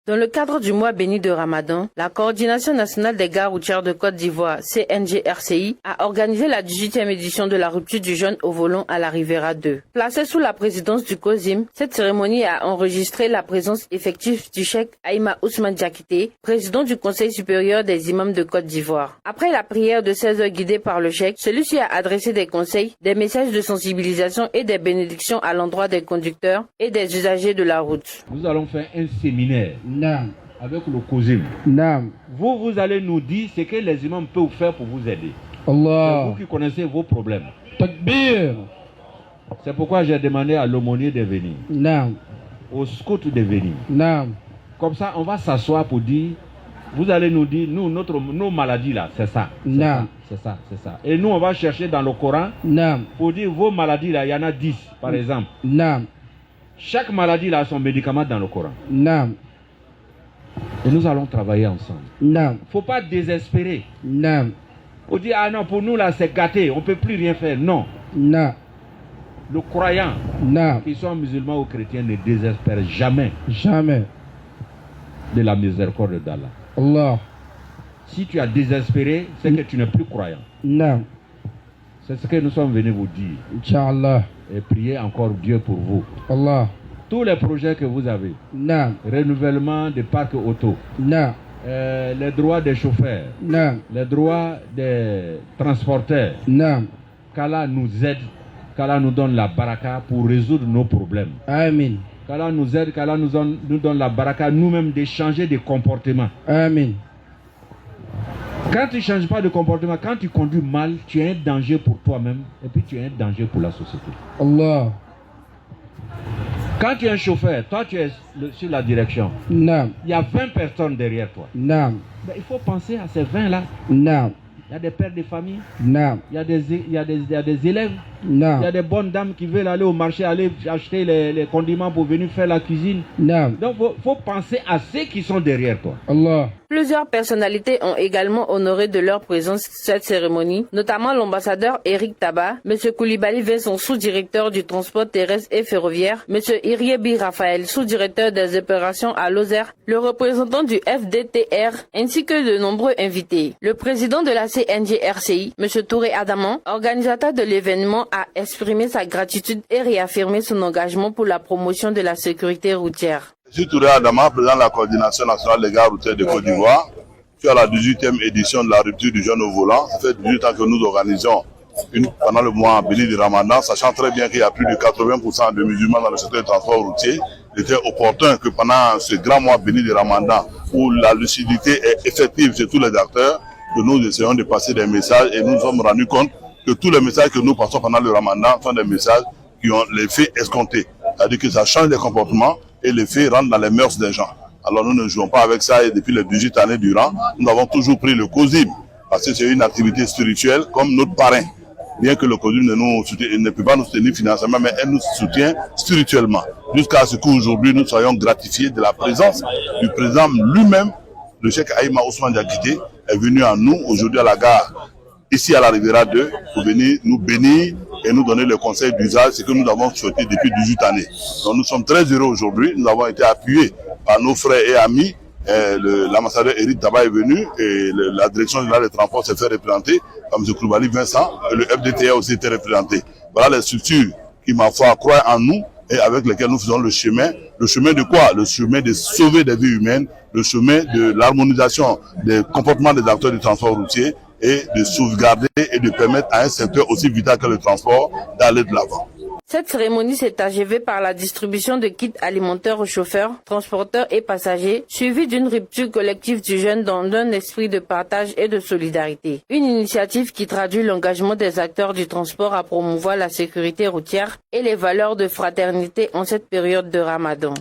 Dans le cadre du mois béni de Ramadan, la Coordination nationale des gares routières de Côte d'Ivoire, CNGRCI, a organisé la 18e édition de la rupture du jeûne au volant à la Rivera 2. Placée sous la présidence du COSIM, cette cérémonie a enregistré la présence effective du cheikh Aïma Ousmane Diakité, président du Conseil supérieur des imams de Côte d'Ivoire. Après la prière de 16 heures guidée par le cheikh, celui-ci a adressé des conseils, des messages de sensibilisation et des bénédictions à l'endroit des conducteurs et des usagers de la route. Nous allons faire un séminaire avec le COSIM. Vous allez nous dire ce que les imams peuvent faire pour vous aider. Allah. C'est vous qui connaissez vos problèmes. Takbir. C'est pourquoi j'ai demandé à l'aumônier de venir, au scout de venir. Comme ça, on va s'asseoir pour dire, vous allez nous dire, nous, nos maladies là, c'est ça. C'est ça. Et nous, on va chercher dans le Coran pour dire, vos maladies là, il y en a 10, par exemple. Chaque maladie là a son médicament dans le Coran. Et nous allons travailler ensemble. Il ne faut pas désespérer. On dit, ah non, pour nous là, c'est gâté, on ne peut plus rien faire. Non. Le croyant, qu'ils soient musulmans ou chrétiens, ne désespère jamais. De la miséricorde d'Allah. Allah. Si tu as désespéré, c'est que tu n'es plus croyant. C'est ce que nous sommes venus vous dire. Inch'Allah. Et prier encore Dieu pour vous. Allah. Tous les projets que vous avez, renouvellement des parcs auto, les droits des chauffeurs, les droits des transporteurs, qu'Allah nous aide, qu'Allah nous donne la baraka pour résoudre nos problèmes. Amen. Qu'Allah nous aide, qu'Allah nous donne la baraka nous-mêmes de changer de comportement. Amen. Quand tu ne changes pas de comportement, quand tu conduis mal, tu es un danger pour toi-même et puis tu es un danger pour la société. Allah. Quand tu es un chauffeur, toi tu es sur la direction. Il y a 20 personnes derrière toi. Ben, il faut penser à ces 20-là. Il y a des pères de famille. Il y a des élèves. Il y a des bonnes dames qui veulent aller au marché, aller acheter les condiments pour venir faire la cuisine. Donc il faut penser à ceux qui sont derrière toi. Allah. Plusieurs personnalités ont également honoré de leur présence cette cérémonie, notamment l'ambassadeur Eric Tabat, M. Koulibaly Vincent, sous-directeur du transport terrestre et ferroviaire, M. Iriebi Raphaël, sous-directeur des opérations à Lozère, le représentant du FDTR, ainsi que de nombreux invités. Le président de la CNGRCI, M. Touré Adaman, organisateur de l'événement, a exprimé sa gratitude et réaffirmé son engagement pour la promotion de la sécurité routière. Je suis Touré Adama, président de la Coordination nationale des gares routières de Côte d'Ivoire. Je suis à la 18e édition de la rupture du jeûne au volant. Ça fait 18 ans que nous organisons pendant le mois béni du Ramadan, sachant très bien qu'il y a plus de 80% de musulmans dans le secteur du transport routier. Il était opportun que pendant ce grand mois béni du Ramadan, où la lucidité est effective chez tous les acteurs, que nous essayons de passer des messages et nous nous sommes rendus compte que tous les messages que nous passons pendant le Ramadan sont des messages qui ont l'effet escompté. C'est-à-dire que ça change les comportements et les faits rentrent dans les mœurs des gens. Alors nous ne jouons pas avec ça et depuis les 18 années durant, nous avons toujours pris le COSIM parce que c'est une activité spirituelle comme notre parrain. Bien que le COSIM ne peut pas nous soutenir financièrement, mais elle nous soutient spirituellement. Jusqu'à ce qu'aujourd'hui nous soyons gratifiés de la présence du président lui-même, le cheikh Aïma Ousmane Diakité, est venu à nous aujourd'hui à la gare, ici à la Rivera 2, pour venir nous bénir et nous donner le conseil d'usage, ce que nous avons souhaité depuis 18 années. Donc nous sommes très heureux aujourd'hui, nous avons été appuyés par nos frères et amis. L'ambassadeur Eric Tabat est venu et la direction générale des transports s'est fait représenter par M. Koulibaly Vincent et le FDTR aussi été représenté. Voilà les structures qui, ma foi, croient en nous et avec lesquelles nous faisons le chemin. Le chemin de quoi? Le chemin de sauver des vies humaines, le chemin de l'harmonisation des comportements des acteurs du transport routier et de sauvegarder et de permettre à un secteur aussi vital que le transport d'aller de l'avant. Cette cérémonie s'est achevée par la distribution de kits alimentaires aux chauffeurs, transporteurs et passagers, suivie d'une rupture collective du jeûne dans un esprit de partage et de solidarité. Une initiative qui traduit l'engagement des acteurs du transport à promouvoir la sécurité routière et les valeurs de fraternité en cette période de Ramadan.